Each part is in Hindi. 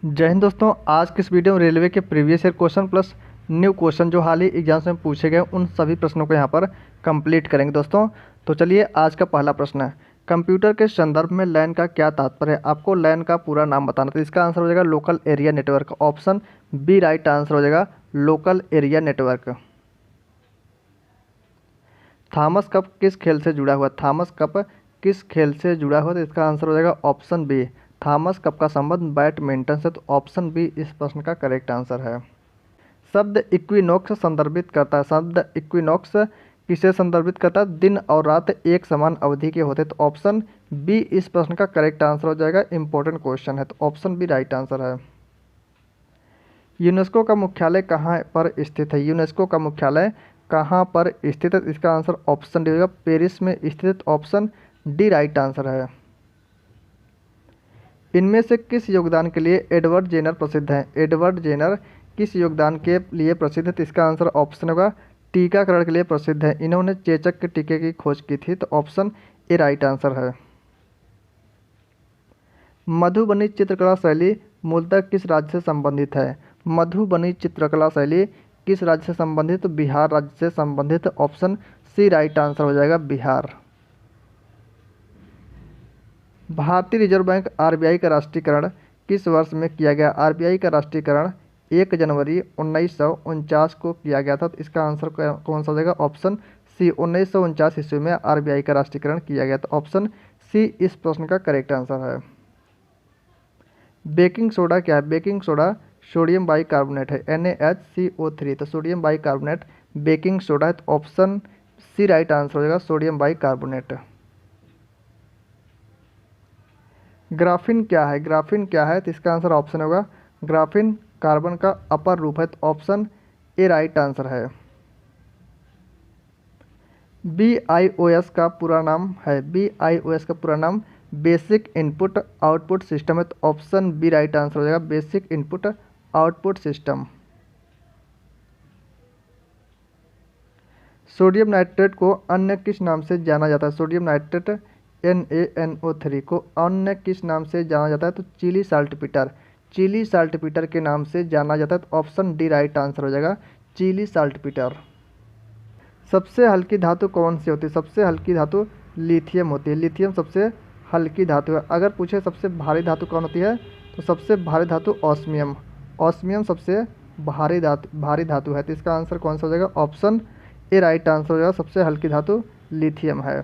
जय हिंद दोस्तों। आज की इस वीडियो में रेलवे के previous year question plus new question जो हाल ही एग्जाम्स में पूछे गए उन सभी प्रश्नों को यहाँ पर कंप्लीट करेंगे दोस्तों। तो चलिए आज का पहला प्रश्न है, कंप्यूटर के संदर्भ में लैन का क्या तात्पर्य है। आपको लैन का पूरा नाम बताना। तो इसका आंसर हो जाएगा local area network. Option B right answer हो जाएगा local area network. Thomas Cup किस खेल से जुड़ा हुआ। थॉमस कप किस खेल से जुड़ा हुआ। तो इसका आंसर हो जाएगा ऑप्शन बी। थॉमस कप का संबंध बैडमिंटन से। तो ऑप्शन बी इस प्रश्न का करेक्ट आंसर है। शब्द इक्विनॉक्स संदर्भित करता है। शब्द इक्विनॉक्स किसे संदर्भित करता है। दिन और रात एक समान अवधि के होते। तो ऑप्शन बी इस प्रश्न का करेक्ट आंसर हो जाएगा। इंपॉर्टेंट क्वेश्चन है, तो ऑप्शन बी राइट आंसर है। यूनेस्को का मुख्यालय कहाँ पर स्थित है। यूनेस्को का मुख्यालय कहाँ पर स्थित है। इसका आंसर ऑप्शन डी होगा, पेरिस में स्थित। ऑप्शन डी राइट आंसर है। इनमें से किस योगदान के लिए एडवर्ड जेनर प्रसिद्ध हैं। एडवर्ड जेनर किस योगदान के लिए प्रसिद्ध है। तो इसका आंसर ऑप्शन होगा टीकाकरण के लिए प्रसिद्ध है। इन्होंने चेचक के टीके की खोज की थी। तो ऑप्शन ए राइट आंसर है। मधुबनी चित्रकला शैली मूलतः किस राज्य से संबंधित है। मधुबनी चित्रकला शैली किस राज्य से संबंधित। तो बिहार राज्य से संबंधित। ऑप्शन सी राइट आंसर हो जाएगा बिहार। भारतीय रिजर्व बैंक आरबीआई का राष्ट्रीयकरण किस वर्ष में किया गया। आरबीआई का राष्ट्रीयकरण 1 जनवरी 1949 को किया गया था। तो इसका आंसर कौन सा हो जाएगा। ऑप्शन सी 1949 ईस्वी में आरबीआई का राष्ट्रीयकरण किया गया। तो ऑप्शन सी इस प्रश्न का करेक्ट आंसर है। बेकिंग सोडा क्या है। बेकिंग सोडा सोडियम बाइकार्बोनेट है, NaHCO3। तो सोडियम बाइकार्बोनेट बेकिंग सोडा है। तो ऑप्शन सी राइट आंसर हो जाएगा सोडियम बाइकार्बोनेट। ग्राफीन क्या है। ग्राफीन क्या है। तो इसका आंसर ऑप्शन होगा ग्राफीन कार्बन का अपर रूप है। तो ऑप्शन ए राइट आंसर है। BIOS का पूरा नाम है। BIOS का पूरा नाम बेसिक इनपुट आउटपुट सिस्टम है। तो ऑप्शन बी राइट आंसर हो जाएगा basic input output system. Sodium nitrate को अन्य किस नाम से जाना जाता है। सोडियम नाइट्रेट NaNO3 को अन्य किस नाम से जाना जाता है। तो चिली साल्टपीटर। चिली साल्टपीटर के नाम से जाना जाता है। तो ऑप्शन डी राइट आंसर हो जाएगा चिली साल्टपीटर। सबसे हल्की धातु कौन सी होती है। सबसे हल्की धातु लिथियम होती है। लिथियम सबसे हल्की धातु है। अगर पूछे सबसे भारी धातु कौन होती है तो सबसे भारी धातु ऑस्मियम। ऑस्मियम सबसे भारी धातु है। तो इसका आंसर कौन सा हो जाएगा। ऑप्शन ए राइट आंसर हो जाएगा सबसे हल्की धातु लिथियम है।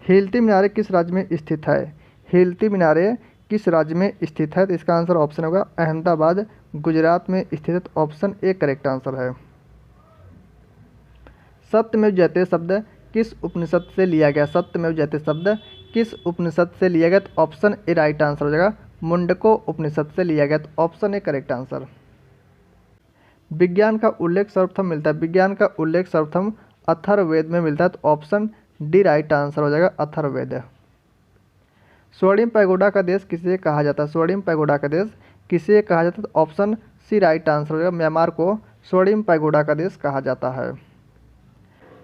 हिलती मीनारे किस राज्य में स्थित है। हिलती मीनारे किस राज्य में स्थित है। तो इसका आंसर ऑप्शन होगा अहमदाबाद गुजरात में स्थित है। तो ऑप्शन ए करेक्ट आंसर है। सत्यमेव जयते शब्द किस उपनिषद से लिया गया। सत्यमेव जयते शब्द किस उपनिषद से लिया गया। तो ऑप्शन ए राइट आंसर हो जाएगा मुंडको उपनिषद से लिया गया। तो ऑप्शन ए करेक्ट आंसर। विज्ञान का उल्लेख सर्वप्रथम मिलता है। विज्ञान का उल्लेख सर्वप्रथम अथर्ववेद में मिलता है। तो ऑप्शन डी राइट आंसर हो जाएगा अथर्ववेद। स्वर्णिम पैगोडा का देश किसे कहा जाता है। स्वर्णिम पैगोडा का देश किसे कहा जाता है। तो ऑप्शन सी राइट आंसर हो जाएगा म्यांमार को स्वर्णिम पैगोडा का देश कहा जाता है।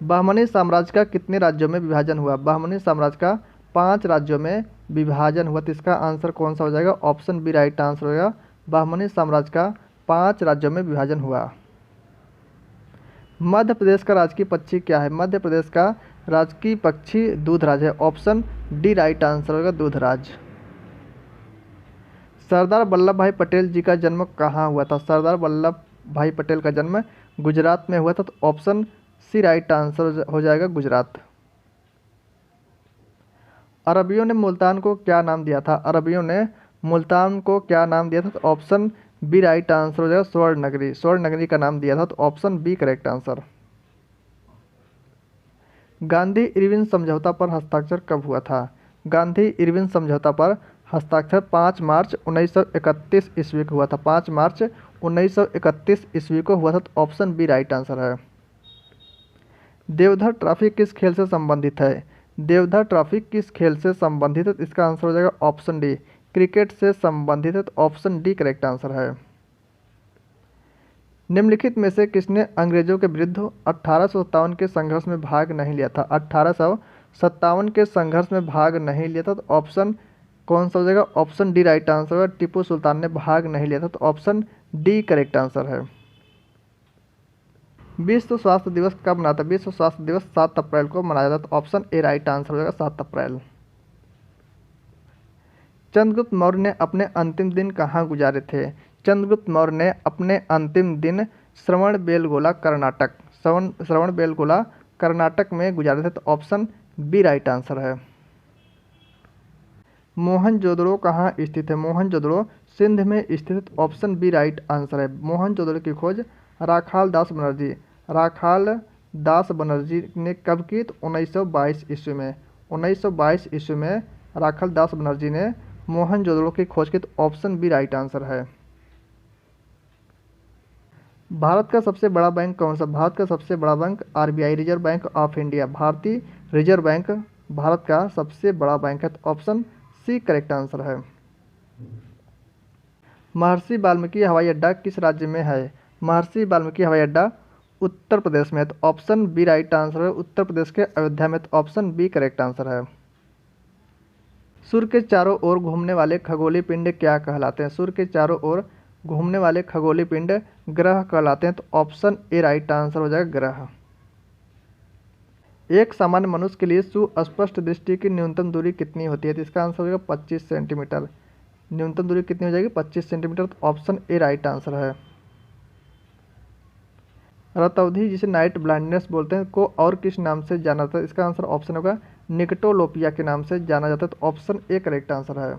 बहमनी साम्राज्य का कितने राज्यों में विभाजन हुआ। बहमनी साम्राज्य का 5 राज्यों में विभाजन हुआ। तो इसका आंसर कौन सा हो जाएगा। ऑप्शन बी राइट आंसर हो जाएगा बहमनी साम्राज्य का 5 राज्यों में विभाजन हुआ। मध्य प्रदेश का राजकीय पक्षी क्या है। मध्य प्रदेश का राजकीय पक्षी दूधराज है। ऑप्शन डी राइट आंसर होगा दूधराज। सरदार वल्लभ भाई पटेल जी का जन्म कहाँ हुआ था। सरदार वल्लभ भाई पटेल का जन्म गुजरात में हुआ था। तो ऑप्शन सी राइट आंसर हो जाएगा गुजरात। अरबियों ने मुल्तान को क्या नाम दिया था। अरबियों ने मुल्तान को क्या नाम दिया था। तो ऑप्शन बी राइट आंसर हो जाएगा स्वर्ण नगरी। स्वर्ण नगरी का नाम दिया था। तो option B correct answer. Gandhi Irwin समझौता पर हस्ताक्षर कब हुआ था। गांधी इरविन समझौता पर हस्ताक्षर 5 मार्च 1931 ईस्वी को हुआ था। 5 मार्च 1931 ईस्वी को हुआ था। तो ऑप्शन बी राइट आंसर है। देवधर ट्रॉफी किस खेल से संबंधित है। देवधर ट्रॉफी किस खेल से संबंधित है। इसका आंसर हो जाएगा ऑप्शन डी क्रिकेट से संबंधित है। तो ऑप्शन डी करेक्ट आंसर है। निम्नलिखित में से किसने अंग्रेजों के विरुद्ध 1857 के संघर्ष में भाग नहीं लिया था। 1857 के संघर्ष में भाग नहीं लिया था। तो ऑप्शन कौन सा हो जाएगा? ऑप्शन डी राइट आंसर है। टीपू सुल्तान ने भाग नहीं लिया था, तो ऑप्शन डी करेक्ट आंसर है। विश्व स्वास्थ्य दिवस कब मनाता है? विश्व स्वास्थ्य दिवस 7 अप्रैल को मनाया जाता है, तो ऑप्शन ए राइट आंसर हो जाएगा 7 अप्रैल। चंद्रगुप्त मौर्य ने अपने अंतिम दिन कहाँ गुजारे थे? चंद्रगुप्त मौर्य ने अपने अंतिम दिन श्रवणबेलगोला कर्नाटक में गुजारे थे, तो ऑप्शन बी राइट आंसर है। मोहनजोदड़ो कहाँ स्थित है? मोहनजोदड़ो सिंध में स्थित है, तो ऑप्शन बी राइट आंसर है। मोहनजोदड़ो की खोज राखाल दास बनर्जी ने कब की? तो 1922 ईस्वी में। 1922 ईस्वी में राखाल दास बनर्जी ने मोहनजोदड़ो की खोज की, तो ऑप्शन बी राइट आंसर है। भारत का सबसे बड़ा बैंक कौन सा? भारत का सबसे बड़ा bank RBI, reserve bank of India, भारतीय रिजर्व बैंक भारत का सबसे बड़ा बैंक है, तो ऑप्शन सी करेक्ट आंसर है। महर्षि वाल्मीकि हवाई अड्डा किस राज्य में है? महर्षि वाल्मीकि हवाई अड्डा उत्तर प्रदेश में है, तो ऑप्शन बी राइट आंसर है। उत्तर प्रदेश के अयोध्या में, तो ऑप्शन बी करेक्ट आंसर है। सूर्य के चारों ओर घूमने वाले खगोलीय पिंड क्या कहलाते हैं? सूर्य के चारों ओर घूमने वाले खगोलीय पिंड ग्रह कहलाते हैं, तो ऑप्शन ए राइट आंसर हो जाएगा ग्रह। एक सामान्य मनुष्य के लिए सुस्पष्ट दृष्टि की न्यूनतम दूरी कितनी होती है? तो इसका आंसर हो जाएगा 25 सेंटीमीटर। न्यूनतम दूरी कितनी हो जाएगी? 25 सेंटीमीटर, तो ऑप्शन ए राइट आंसर है। रतौंधी, जिसे नाइट ब्लाइंडनेस बोलते हैं, को और किस नाम से जाना जाता है? इसका आंसर ऑप्शन होगा निकटोलोपिया के नाम से जाना जाता है, तो ऑप्शन ए करेक्ट आंसर है।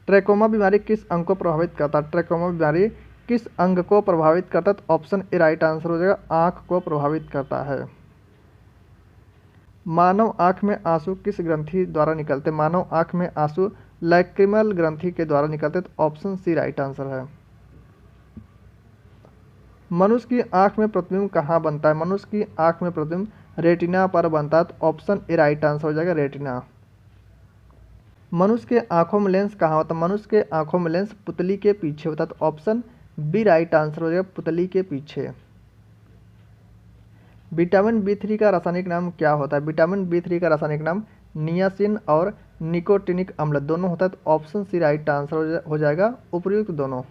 ट्रैकोमा बीमारी किस अंग को प्रभावित करता है? ट्रैकोमा बीमारी किस अंग को प्रभावित करता है? तो ऑप्शन ए राइट आंसर हो जाएगा आँख को प्रभावित करता है। मानव आँख में आंसू किस ग्रंथि द्वारा निकलते? मानव आँख में आंसू लैक्रिमल ग्रंथि के द्वारा निकलते, तो ऑप्शन सी राइट आंसर है। मनुष्य की आंख में प्रतिबिंब कहाँ बनता है? मनुष्य की आंख में प्रतिबिंब रेटिना पर बनता है, तो ऑप्शन ए राइट आंसर हो जाएगा रेटिना। मनुष्य के आंखों में लेंस कहाँ होता है? मनुष्य के आंखों में लेंस पुतली के पीछे होता है, तो ऑप्शन बी राइट आंसर हो जाएगा पुतली के पीछे। विटामिन बी3 का रासायनिक नाम क्या होता है? विटामिन बी3 का रासायनिक नाम नियासिन और निकोटिनिक अम्ल दोनों होता है, तो ऑप्शन सी राइट आंसर हो जाएगा उपर्युक्त दोनों।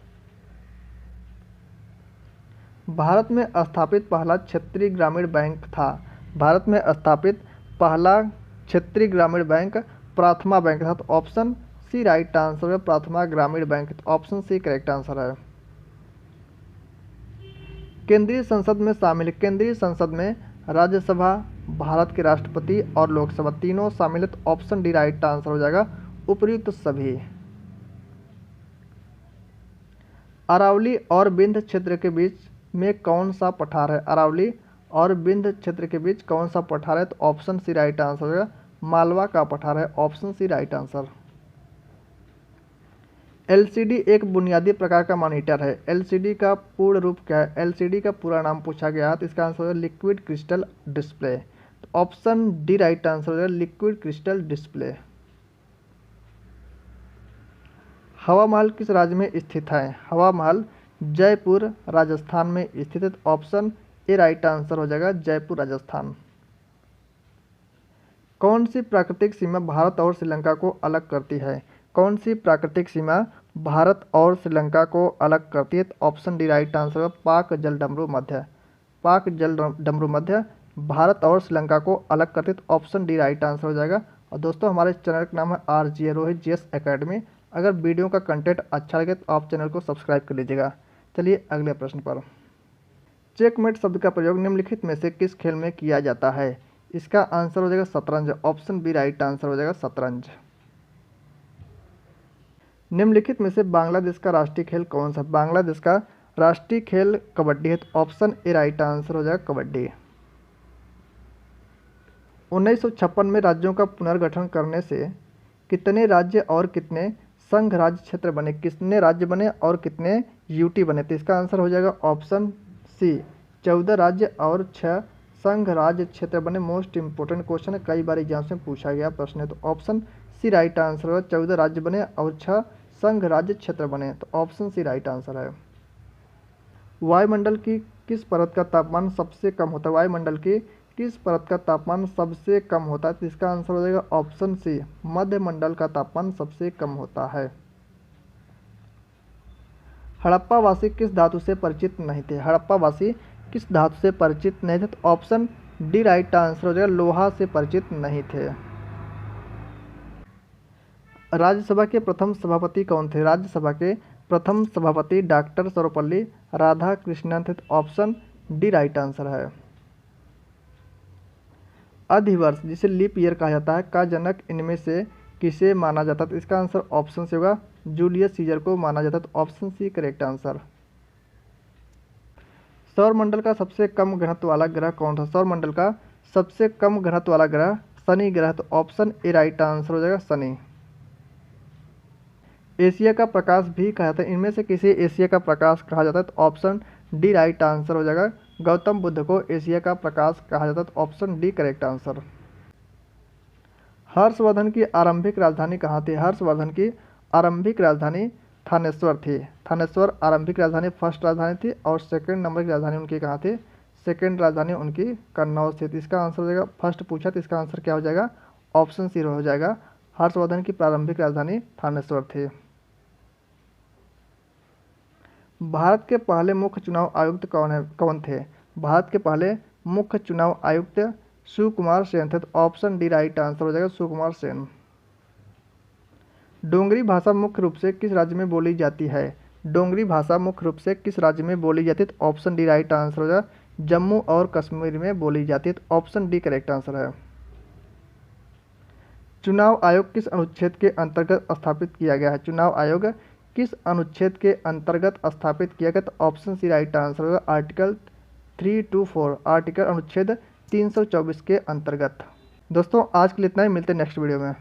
भारत में स्थापित पहला क्षेत्रीय ग्रामीण बैंक था? भारत में स्थापित पहला क्षेत्रीय ग्रामीण बैंक प्रथमा बैंक था, तो ऑप्शन सी राइट आंसर है प्रथमा ग्रामीण बैंक, तो ऑप्शन सी करेक्ट आंसर है। केंद्रीय संसद में शामिल, केंद्रीय संसद में राज्यसभा, भारत के राष्ट्रपति और लोकसभा तीनों शामिल है, तो ऑप्शन डी राइट आंसर हो जाएगा उपर्युक्त सभी। अरावली और विंध्य क्षेत्र के बीच में कौन सा पठार है? अरावली और विंध्य क्षेत्र के बीच कौन सा पठार है? तो ऑप्शन सी राइट आंसर हो जाएगा मालवा का पठार है, option C right answer. LCD एक बुनियादी प्रकार का मॉनिटर है। एलसीडी का पूर्ण रूप क्या है? एलसीडी का पूरा नाम पूछा गया है, तो इसका आंसर है लिक्विड क्रिस्टल डिस्प्ले, तो ऑप्शन डी राइट आंसर है लिक्विड क्रिस्टल डिस्प्ले। हवा महल किस राज्य में स्थित है? हवा महल जयपुर राजस्थान में स्थित है, तो ऑप्शन ए राइट आंसर हो जाएगा जयपुर राजस्थान। कौन सी प्राकृतिक सीमा भारत और श्रीलंका को अलग करती है? कौन सी प्राकृतिक सीमा भारत और श्रीलंका को अलग करती है? तो ऑप्शन डी राइट आंसर है पाक जलडमरू मध्य। पाक जलडमरू मध्य भारत और श्रीलंका को अलग करती है, तो ऑप्शन डी राइट आंसर हो जाएगा। और दोस्तों, हमारे चैनल का नाम है RJ रोहित GS एकेडमी। अगर वीडियो का कंटेंट अच्छा लगे तो आप चैनल को सब्सक्राइब कर लीजिएगा। चलिए अगले प्रश्न पर। चेकमेट शब्द का प्रयोग निम्नलिखित में से किस खेल में किया जाता है? इसका आंसर हो जाएगा शतरंज, ऑप्शन बी राइट आंसर हो जाएगा शतरंज। निम्नलिखित में से बांग्लादेश का राष्ट्रीय खेल कौन सा? बांग्लादेश का राष्ट्रीय खेल कबड्डी है, तो ऑप्शन ए राइट आंसर हो जाएगा कबड्डी। 1956 में राज्यों का पुनर्गठन करने से कितने राज्य और कितने संघ राज्य क्षेत्र बने? कितने राज्य बने और कितने यूटी बने? तो इसका आंसर हो जाएगा ऑप्शन सी 14 राज्य और 6 संघ राज्य क्षेत्र बने। मोस्ट इंपोर्टेंट क्वेश्चन है, कई बार एग्जाम्स में पूछा गया प्रश्न है, तो ऑप्शन सी राइट आंसर होगा 14 राज्य बने और 6 संघ राज्य क्षेत्र बने, तो ऑप्शन सी राइट आंसर है। वायुमंडल की किस परत का तापमान सबसे कम होता है? वायुमंडल की किस परत का तापमान सबसे कम होता है? तो इसका आंसर हो जाएगा ऑप्शन सी, मध्यमंडल का तापमान सबसे कम होता है। हड़प्पावासी किस धातु से परिचित नहीं थे? हड़प्पावासी किस धातु से परिचित नहीं थे? तो ऑप्शन डी राइट आंसर हो जाएगा, लोहा से परिचित नहीं थे। राज्यसभा के प्रथम सभापति कौन थे? राज्यसभा के प्रथम सभापति डॉक्टर सर्वपल्ली राधाकृष्णन थे। ऑप्शन डी राइट आंसर है। अधिवर्ष जिसे लीप ईयर कहा जाता है का जनक इनमें से किसे माना जाता है? तो इसका आंसर ऑप्शन से होगा, जूलियस सीजर को माना जाता है। तो ऑप्शन सी करेक्ट आंसर। सौरमंडल का सबसे कम घनत्व वाला ग्रह कौन था? सौरमंडल का सबसे कम घनत्व वाला ग्रह शनि ग्रह। तो ऑप्शन ए राइट आंसर हो जाएगा, शनि। एशिया का प्रकाश भी कहा जाता है, इनमें से किसी एशिया का प्रकाश कहा जाता है? तो ऑप्शन डी राइट आंसर हो जाएगा, गौतम बुद्ध को एशिया का प्रकाश कहा जाता है। तो option D correct answer. Harshvardhan की आरंभिक राजधानी कहाँ थी? हर्षवर्धन की आरंभिक राजधानी थानेश्वर थी। थानेश्वर आरंभिक राजधानी, फर्स्ट राजधानी थी। और सेकंड नंबर की राजधानी उनकी कहाँ थी? सेकंड राजधानी उनकी कन्नौज थी। इसका आंसर हो जाएगा, फर्स्ट पूछा तो इसका आंसर क्या हो जाएगा? ऑप्शन सी हो जाएगा, हर्षवर्धन की प्रारंभिक राजधानी थानेश्वर थी। भारत के पहले मुख्य चुनाव आयुक्त कौन थे? भारत के पहले मुख्य चुनाव आयुक्त सुकुमार सेन थे। तो ऑप्शन डी राइट आंसर हो जाएगा, सुकुमार सेन। डोगरी भाषा मुख्य रूप से किस राज्य में बोली जाती है? डोगरी भाषा मुख्य रूप से किस राज्य में बोली जाती है? तो ऑप्शन डी राइट आंसर हो जाएगा, जम्मू और कश्मीर में बोली जाती है। तो ऑप्शन डी करेक्ट आंसर है। चुनाव आयोग किस अनुच्छेद के अंतर्गत स्थापित किया गया है? चुनाव आयोग किस अनुच्छेद के अंतर्गत स्थापित किया गया? तो ऑप्शन सी राइट आंसर होगा, आर्टिकल 324, आर्टिकल अनुच्छेद 324 के अंतर्गत। दोस्तों आज के लिए इतना ही, मिलते हैं नेक्स्ट वीडियो में।